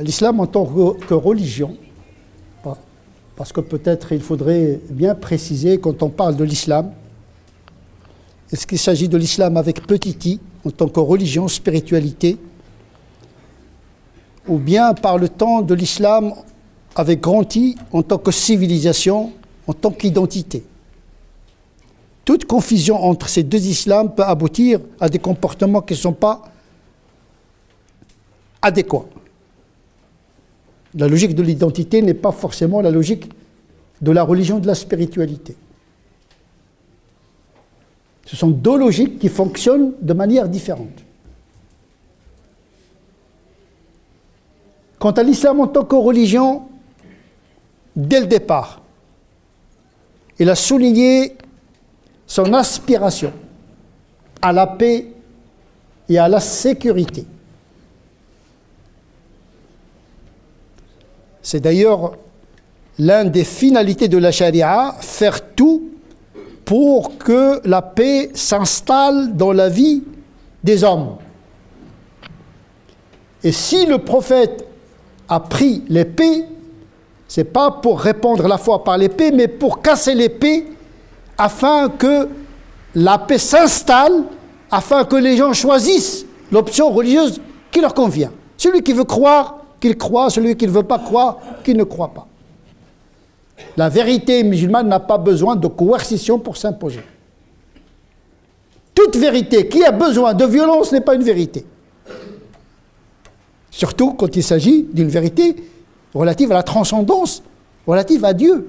l'islam en tant que religion, parce que peut-être il faudrait bien préciser quand on parle de l'islam, est-ce qu'il s'agit de l'islam avec petit i, en tant que religion, spiritualité, ou bien parle-t-on de l'islam avec grand I, en tant que civilisation, en tant qu'identité? Toute confusion entre ces deux islams peut aboutir à des comportements qui ne sont pas adéquats. La logique de l'identité n'est pas forcément la logique de la religion, de la spiritualité. Ce sont deux logiques qui fonctionnent de manière différente. Quant à l'islam en tant que religion, dès le départ, il a souligné son aspiration à la paix et à la sécurité. C'est d'ailleurs l'une des finalités de la charia, faire tout pour que la paix s'installe dans la vie des hommes. Et si le prophète a pris l'épée, ce n'est pas pour répandre la foi par l'épée, mais pour casser l'épée afin que la paix s'installe, afin que les gens choisissent l'option religieuse qui leur convient. Celui qui veut croire, qu'il croit, celui qui ne veut pas croire, qu'il ne croit pas. La vérité musulmane n'a pas besoin de coercition pour s'imposer. Toute vérité qui a besoin de violence n'est pas une vérité. Surtout quand il s'agit d'une vérité relative à la transcendance, relative à Dieu.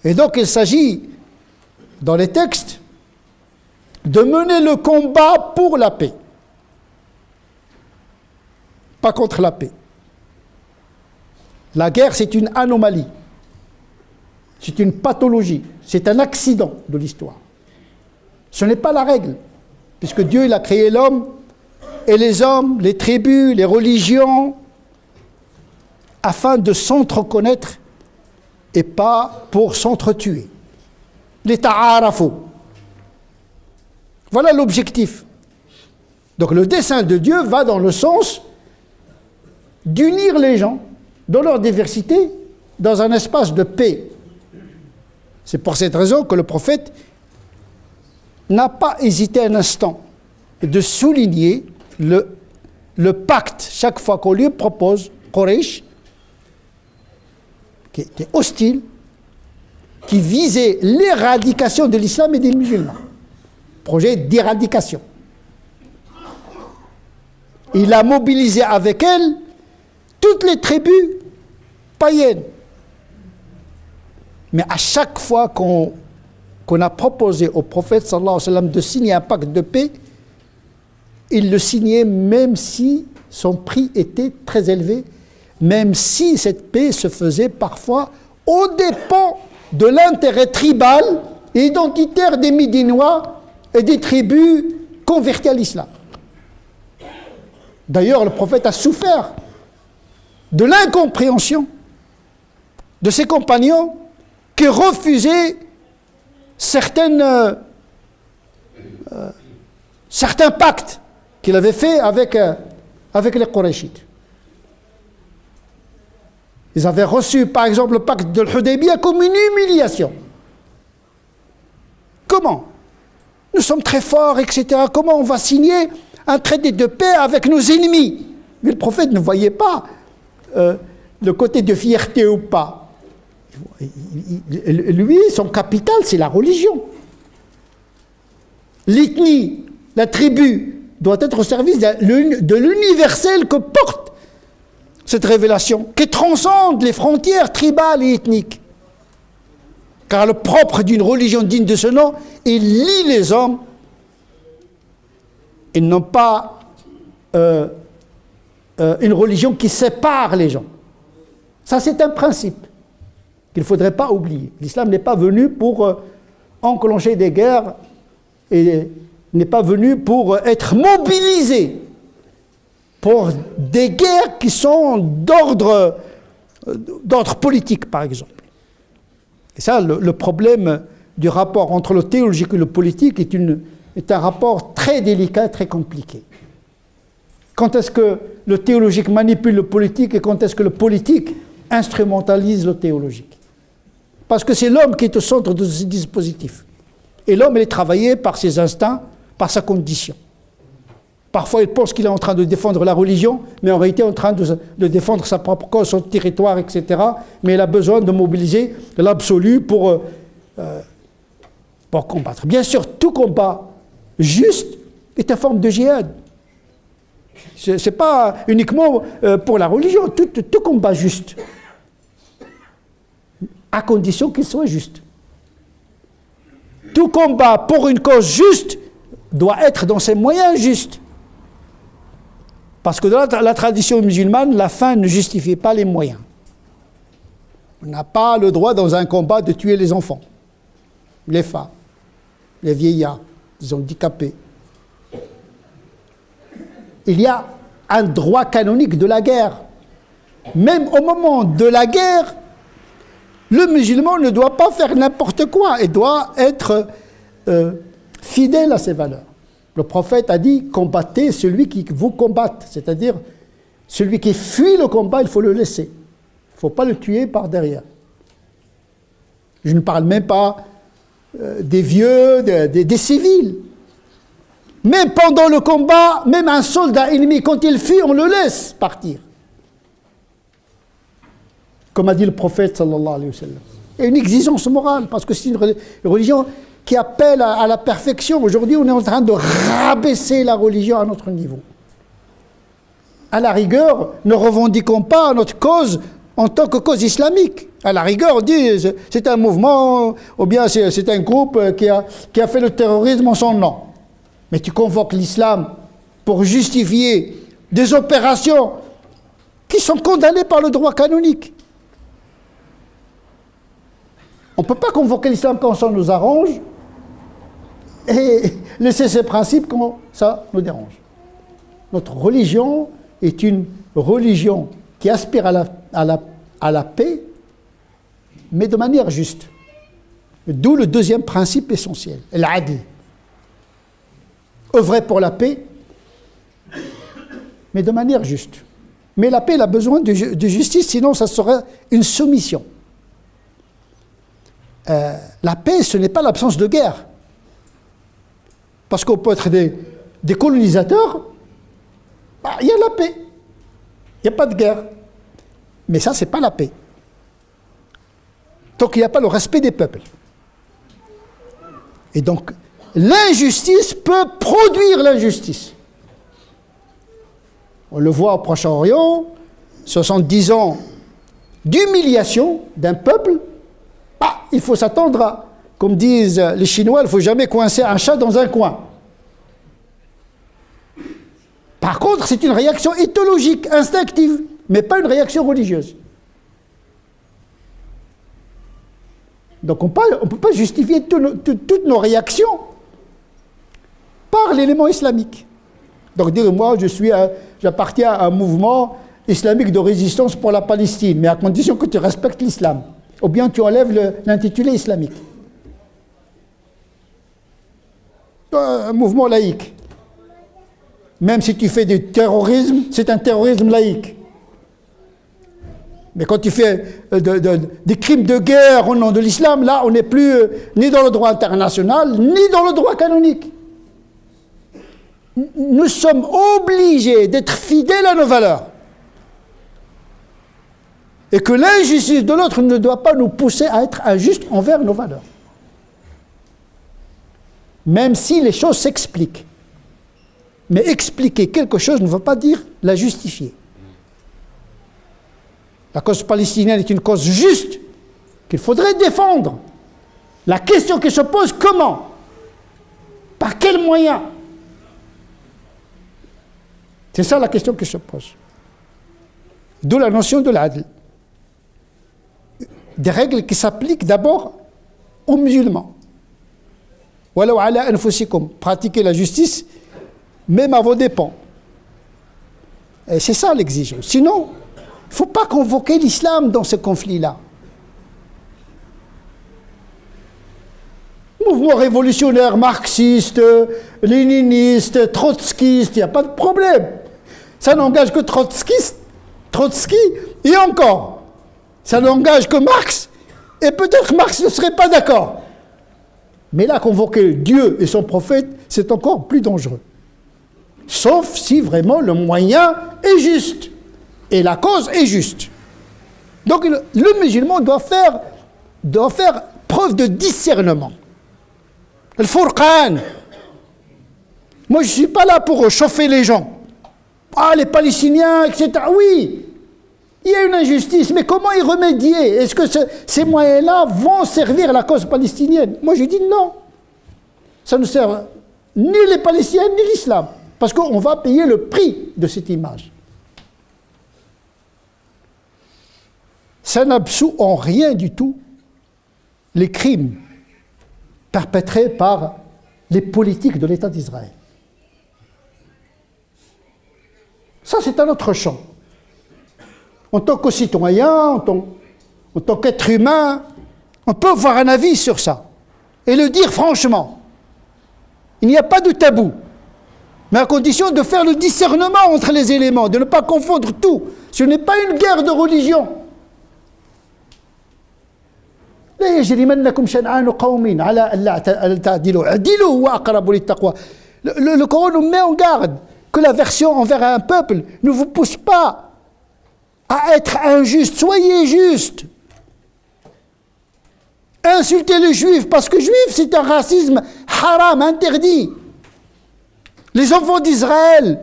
Et donc il s'agit, dans les textes, de mener le combat pour la paix. Pas contre la paix. La guerre, c'est une anomalie. C'est une pathologie. C'est un accident de l'histoire. Ce n'est pas la règle, puisque Dieu il a créé l'homme et les hommes, les tribus, les religions, afin de s'entreconnaître et pas pour s'entretuer. Les ta'arafou. Voilà l'objectif. Donc le dessein de Dieu va dans le sens d'unir les gens dans leur diversité dans un espace de paix. C'est pour cette raison que le prophète n'a pas hésité un instant de souligner le pacte chaque fois qu'on lui propose, Quraysh, qui était hostile, qui visait l'éradication de l'islam et des musulmans. Projet d'éradication. Il a mobilisé avec elle toutes les tribus païennes. Mais à chaque fois qu'on a proposé au prophète sallallahu alayhi wa sallam de signer un pacte de paix, il le signait même si son prix était très élevé, même si cette paix se faisait parfois aux dépens de l'intérêt tribal et identitaire des Médinois et des tribus converties à l'islam. D'ailleurs, le prophète a souffert de l'incompréhension de ses compagnons qui refusaient certains pactes qu'il avait faits avec les Qurayshites. Ils avaient reçu, par exemple, le pacte de l'Hudaybiyah comme une humiliation. Comment? Nous sommes très forts, etc. Comment on va signer un traité de paix avec nos ennemis? Mais le prophète ne voyait pas le côté de fierté ou pas. Lui, son capital, c'est la religion. L'ethnie, la tribu, doit être au service de l'universel que porte cette révélation, qui transcende les frontières tribales et ethniques. Car le propre d'une religion digne de ce nom, il lie les hommes. Ils n'ont pas une religion qui sépare les gens. Ça, c'est un principe qu'il ne faudrait pas oublier. L'islam n'est pas venu pour enclencher des guerres et n'est pas venu pour être mobilisé pour des guerres qui sont d'ordre politique, par exemple. Et ça, le problème du rapport entre le théologique et le politique est un rapport très délicat, très compliqué. Quand est-ce que le théologique manipule le politique et quand est-ce que le politique instrumentalise le théologique? Parce que c'est l'homme qui est au centre de ce dispositif. Et l'homme, il est travaillé par ses instincts, par sa condition. Parfois, il pense qu'il est en train de défendre la religion, mais en réalité, il est en train de défendre sa propre cause, son territoire, etc. Mais il a besoin de mobiliser l'absolu pour combattre. Bien sûr, tout combat juste est une forme de djihad. Ce n'est pas uniquement pour la religion, tout combat juste, à condition qu'il soit juste. Tout combat pour une cause juste doit être dans ses moyens justes. Parce que dans la tradition musulmane, la fin ne justifie pas les moyens. On n'a pas le droit dans un combat de tuer les enfants, les femmes, les vieillards, les handicapés. Il y a un droit canonique de la guerre. Même au moment de la guerre, le musulman ne doit pas faire n'importe quoi. Il doit être fidèle à ses valeurs. Le prophète a dit « combattez celui qui vous combatte », c'est-à-dire celui qui fuit le combat, il faut le laisser. Il ne faut pas le tuer par derrière. Je ne parle même pas des vieux, des civils. Même pendant le combat, même un soldat ennemi, quand il fuit, on le laisse partir. Comme a dit le prophète, sallallahu alayhi wa sallam. Et une exigence morale, parce que c'est une religion qui appelle à la perfection. Aujourd'hui, on est en train de rabaisser la religion à notre niveau. À la rigueur, ne revendiquons pas notre cause en tant que cause islamique. À la rigueur, on dit c'est un mouvement, ou bien c'est un groupe qui a fait le terrorisme en son nom. Mais tu convoques l'islam pour justifier des opérations qui sont condamnées par le droit canonique. On ne peut pas convoquer l'islam quand ça nous arrange et laisser ses principes quand ça nous dérange. Notre religion est une religion qui aspire à la paix, mais de manière juste. D'où le deuxième principe essentiel, l'adl. Œuvrer pour la paix, mais de manière juste. Mais la paix, elle a besoin de justice, sinon ça serait une soumission. La paix, ce n'est pas l'absence de guerre. Parce qu'on peut être des colonisateurs, il y a la paix. Il n'y a pas de guerre. Mais ça, ce n'est pas la paix. Tant qu'il n'y a pas le respect des peuples. Et donc, l'injustice peut produire l'injustice. On le voit au Proche-Orient, 70 ans d'humiliation d'un peuple. Il faut s'attendre à, comme disent les Chinois, il ne faut jamais coincer un chat dans un coin. Par contre, c'est une réaction éthologique, instinctive, mais pas une réaction religieuse. Donc on ne peut pas justifier toutes nos réactions par l'élément islamique. Donc dire moi j'appartiens à un mouvement islamique de résistance pour la Palestine, mais à condition que tu respectes l'islam. Ou bien tu enlèves l'intitulé islamique. Un mouvement laïque. Même si tu fais du terrorisme, c'est un terrorisme laïque. Mais quand tu fais des crimes de guerre au nom de l'islam, là, on n'est plus ni dans le droit international, ni dans le droit canonique. Nous sommes obligés d'être fidèles à nos valeurs. Et que l'injustice de l'autre ne doit pas nous pousser à être injustes envers nos valeurs. Même si les choses s'expliquent. Mais expliquer quelque chose ne veut pas dire la justifier. La cause palestinienne est une cause juste qu'il faudrait défendre. La question qui se pose, comment? Par quels moyens? C'est ça la question qui se pose. D'où la notion de l'adl. Des règles qui s'appliquent d'abord aux musulmans. Walaw ala anfusikum, pratiquer la justice, même à vos dépens. Et c'est ça l'exigence. Sinon, il ne faut pas convoquer l'islam dans ce conflit-là. Mouvement révolutionnaire, marxiste, léniniste, trotskiste, il n'y a pas de problème. Ça n'engage que Trotsky, et encore. Ça n'engage que Marx, et peut-être Marx ne serait pas d'accord. Mais là, convoquer Dieu et son prophète, c'est encore plus dangereux. Sauf si vraiment le moyen est juste, et la cause est juste. Donc le musulman doit faire preuve de discernement. Le Furqan. Moi, je ne suis pas là pour chauffer les gens. Ah, les Palestiniens, etc. Oui, il y a une injustice, mais comment y remédier? Est-ce que ces moyens-là vont servir la cause palestinienne? Moi, je dis non. Ça ne sert ni les Palestiniens, ni l'islam. Parce qu'on va payer le prix de cette image. Ça n'absout en rien du tout les crimes perpétrés par les politiques de l'État d'Israël. Ça, c'est un autre champ. En tant que citoyen, en tant qu'être humain, on peut avoir un avis sur ça et le dire franchement. Il n'y a pas de tabou, mais à condition de faire le discernement entre les éléments, de ne pas confondre tout. Ce n'est pas une guerre de religion. لا يجرمنكم شنآن قوم على ألا تعدلوا اعدلوا هو أقرب للتقوى. Le Coran nous met en garde que l'aversion envers un peuple ne vous pousse pas à être injuste. Soyez juste. Insultez les juifs, parce que juif, c'est un racisme haram, interdit. Les enfants d'Israël,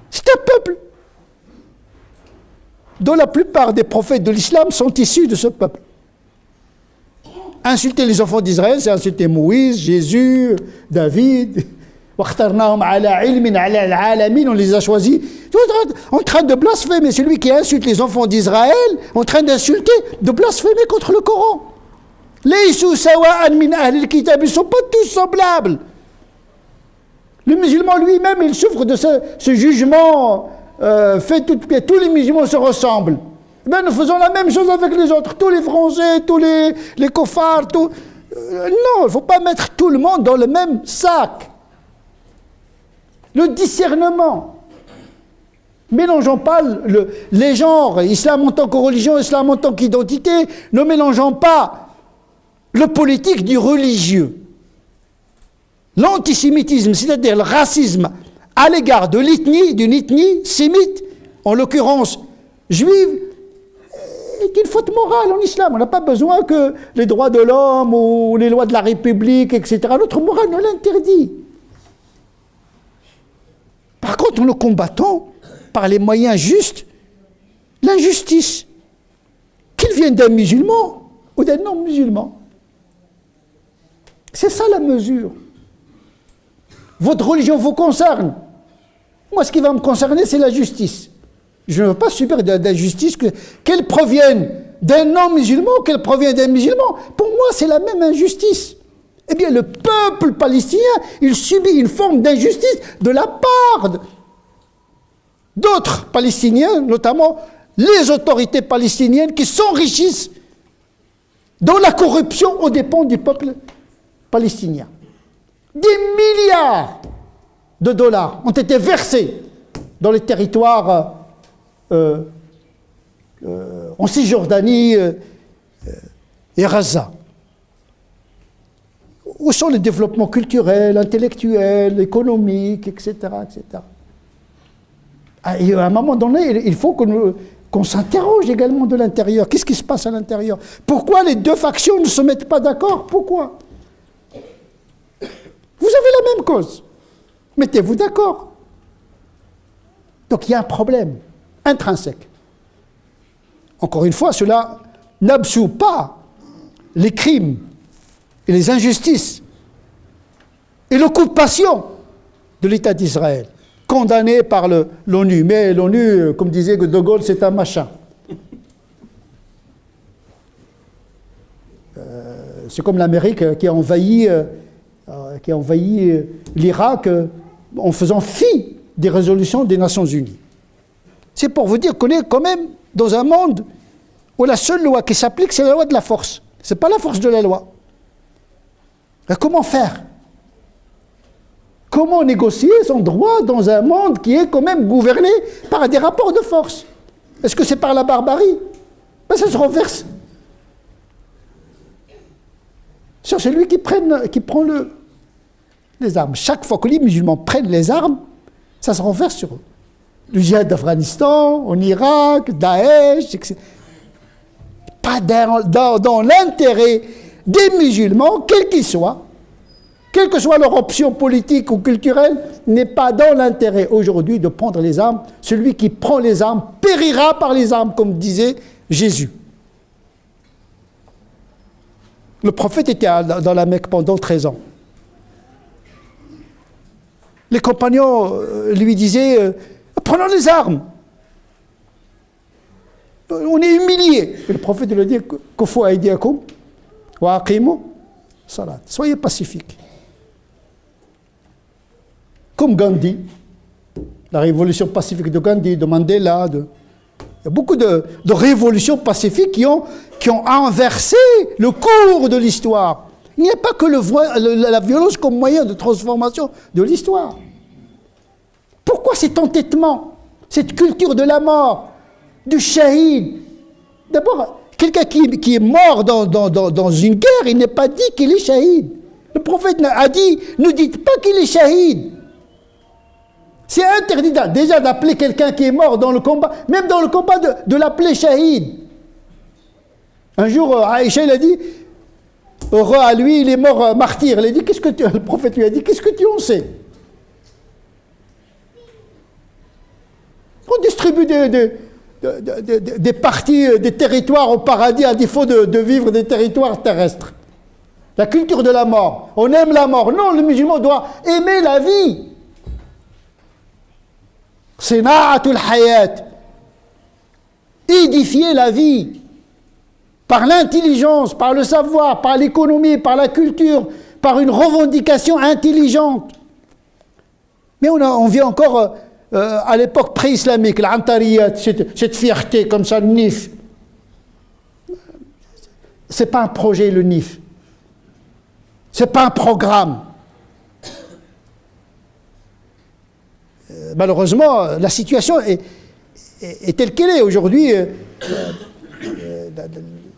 c'est un peuple dont la plupart des prophètes de l'islam sont issus de ce peuple. Insulter les enfants d'Israël, c'est insulter Moïse, Jésus, David. On les a choisis. En train de blasphémer. Celui qui insulte les enfants d'Israël, en train d'insulter, de blasphémer contre le Coran. Ils ne sont pas tous semblables. Le musulman lui-même, il souffre de ce jugement tous les musulmans se ressemblent. Ben, nous faisons la même chose avec les autres. Tous les Français, tous les kofars, non, il ne faut pas mettre tout le monde dans le même sac. Le discernement. Mélangeons pas les genres, islam en tant que religion, islam en tant qu'identité, ne mélangeons pas le politique du religieux. L'antisémitisme, c'est-à-dire le racisme à l'égard d'une ethnie sémite, en l'occurrence juive, est une faute morale en islam. On n'a pas besoin que les droits de l'homme ou les lois de la République, etc., notre morale nous l'interdit. Par contre, nous combattons par les moyens justes l'injustice, qu'il vienne d'un musulman ou d'un non-musulman. C'est ça la mesure. Votre religion vous concerne. Moi, ce qui va me concerner, c'est la justice. Je ne veux pas subir d'injustice, qu'elle provienne d'un non-musulman ou qu'elle provienne d'un musulman. Pour moi, c'est la même injustice. Eh bien, le peuple palestinien, il subit une forme d'injustice de la part d'autres Palestiniens, notamment les autorités palestiniennes qui s'enrichissent dans la corruption aux dépens du peuple palestinien. Des milliards de dollars ont été versés dans les territoires en Cisjordanie et Gaza. Où sont les développements culturels, intellectuels, économiques, etc., etc. Et à un moment donné, il faut qu'on s'interroge également de l'intérieur. Qu'est-ce qui se passe à l'intérieur? Pourquoi les deux factions ne se mettent pas d'accord? Pourquoi? Vous avez la même cause. Mettez-vous d'accord. Donc il y a un problème intrinsèque. Encore une fois, cela n'absout pas les crimes et les injustices et l'occupation de l'État d'Israël, condamné par l'ONU. Mais l'ONU, comme disait De Gaulle, c'est un machin. C'est comme l'Amérique qui a envahi l'Irak en faisant fi des résolutions des Nations Unies. C'est pour vous dire qu'on est quand même dans un monde où la seule loi qui s'applique, c'est la loi de la force. Ce n'est pas la force de la loi. Et comment faire? comment négocier son droit dans un monde qui est quand même gouverné par des rapports de force? Est-ce que c'est par la barbarie? Ben, ça se renverse sur celui qui prend les armes. Chaque fois que les musulmans prennent les armes, ça se renverse sur eux. Le djihad d'Afghanistan, en Irak, Daesh, etc. Pas dans l'intérêt des musulmans, quels qu'ils soient, quelle que soit leur option politique ou culturelle, n'est pas dans l'intérêt aujourd'hui de prendre les armes. Celui qui prend les armes périra par les armes, comme disait Jésus. Le prophète était dans la Mecque pendant 13 ans. Les compagnons lui disaient prenons les armes. On est humiliés. Et le prophète lui dit Kufu aydiakum wa aqimu salat. Soyez pacifiques. Comme Gandhi, la révolution pacifique de Gandhi, de Mandela, il y a beaucoup de révolutions pacifiques qui ont inversé le cours de l'histoire. Il n'y a pas que la violence comme moyen de transformation de l'histoire. Pourquoi cet entêtement, cette culture de la mort, du shahid? D'abord, quelqu'un qui est mort dans une guerre, il n'est pas dit qu'il est shahid. Le prophète a dit, ne dites pas qu'il est shahid. C'est interdit déjà d'appeler quelqu'un qui est mort dans le combat, même dans le combat de l'appeler shahid. Un jour, Aïcha, il a dit, heureux à lui, il est mort martyr. Il a dit, le prophète lui a dit, qu'est-ce que tu en sais? On distribue des parties, des territoires au paradis à défaut de vivre des territoires terrestres. La culture de la mort. On aime la mort. Non, le musulman doit aimer la vie. Sina'atul hayat. Édifier la vie. Par l'intelligence, par le savoir, par l'économie, par la culture, par une revendication intelligente. Mais on vit encore à l'époque pré-islamique, l'antariyat, cette fierté comme ça, le NIF. C'est pas un projet, le NIF. C'est pas un programme. Malheureusement, la situation est telle qu'elle est. Aujourd'hui,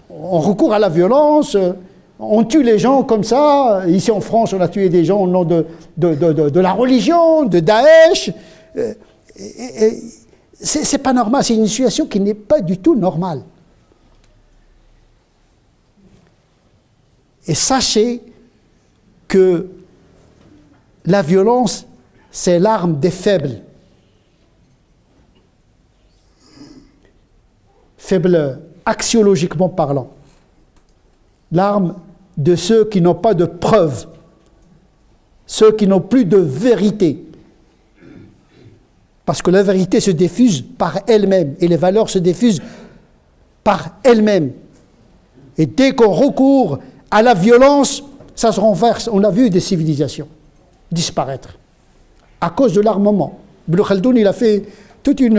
on recourt à la violence, on tue les gens comme ça. Ici en France, on a tué des gens au nom de la religion, de Daesh. C'est pas normal, c'est une situation qui n'est pas du tout normale. Et sachez que la violence, c'est l'arme des faibles. Faibles axiologiquement parlant. L'arme de ceux qui n'ont pas de preuves, ceux qui n'ont plus de vérité. Parce que la vérité se diffuse par elle-même et les valeurs se diffusent par elles-mêmes. Et dès qu'on recourt à la violence, ça se renverse. On a vu des civilisations disparaître à cause de l'armement. Ibn Khaldoun, il a fait toute une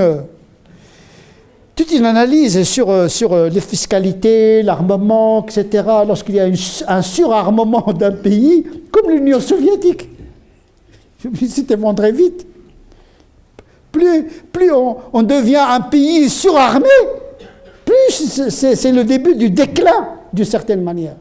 analyse sur les fiscalités, l'armement, etc. Lorsqu'il y a un surarmement d'un pays, comme l'Union soviétique, il vendrait vite. Plus on devient un pays surarmé, plus c'est le début du déclin, d'une certaine manière.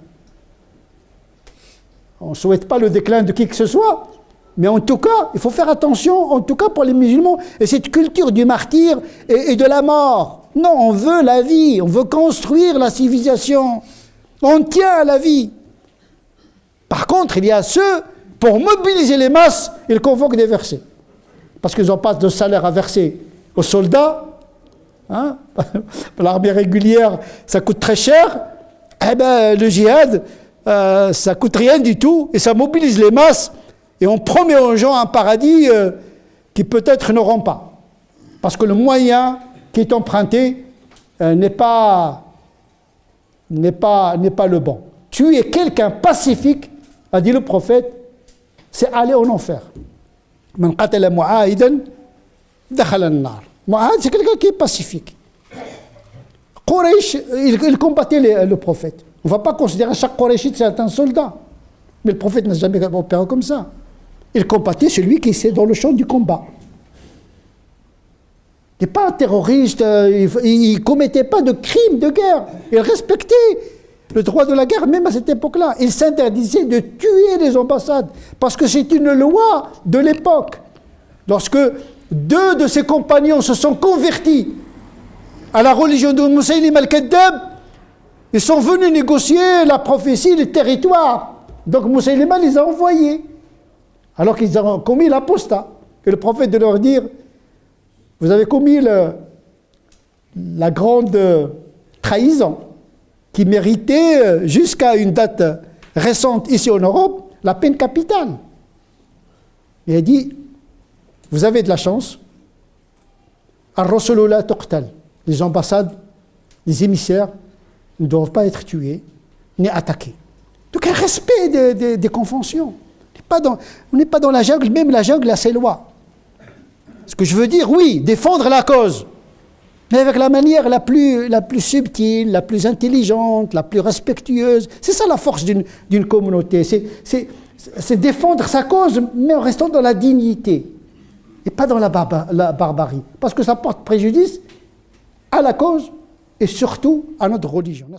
On ne souhaite pas le déclin de qui que ce soit, mais en tout cas, il faut faire attention, en tout cas pour les musulmans, et cette culture du martyr et de la mort. Non, on veut la vie, on veut construire la civilisation, on tient à la vie. Par contre, il y a ceux, pour mobiliser les masses, ils convoquent des versets. Parce qu'ils n'ont pas de salaire à verser aux soldats. Hein? L'armée régulière, ça coûte très cher. Eh bien, le djihad, ça coûte rien du tout. Et ça mobilise les masses. Et on promet aux gens un paradis qui peut-être n'auront pas. Parce que le moyen qui est emprunté n'est pas le bon. Tuer quelqu'un pacifique, a dit le prophète, c'est aller en enfer. Man qatala mu'ahidan dakhala an-nar. Mu'ahid, c'est quelqu'un qui est pacifique. Quraysh, il combattait le prophète. On ne va pas considérer chaque Qurayshite c'est un soldat. Mais le prophète n'a jamais opéré comme ça. Il combattait celui qui était dans le champ du combat. Il n'est pas un terroriste, il ne commettait pas de crimes de guerre. Il respectait le droit de la guerre, même à cette époque-là. Il s'interdisait de tuer les ambassades, parce que c'est une loi de l'époque. Lorsque 2 de ses compagnons se sont convertis à la religion de Moussaïlim al-Kaddab, ils sont venus négocier la prophétie, les territoires. Donc Moussaïlim les a envoyés, alors qu'ils ont commis l'apostat. Et le prophète de leur dire: vous avez commis la grande trahison qui méritait, jusqu'à une date récente ici en Europe, la peine capitale. Il a dit: vous avez de la chance. Ar-Rasulu la tuqtal. Les ambassades, les émissaires ne doivent pas être tués ni attaqués. Donc un respect des conventions. On n'est pas dans la jungle, même la jungle a ses lois. Ce que je veux dire, oui, défendre la cause, mais avec la manière la plus subtile, la plus intelligente, la plus respectueuse. C'est ça la force d'une communauté. C'est défendre sa cause, mais en restant dans la dignité, et pas dans la barbarie. Parce que ça porte préjudice à la cause et surtout à notre religion.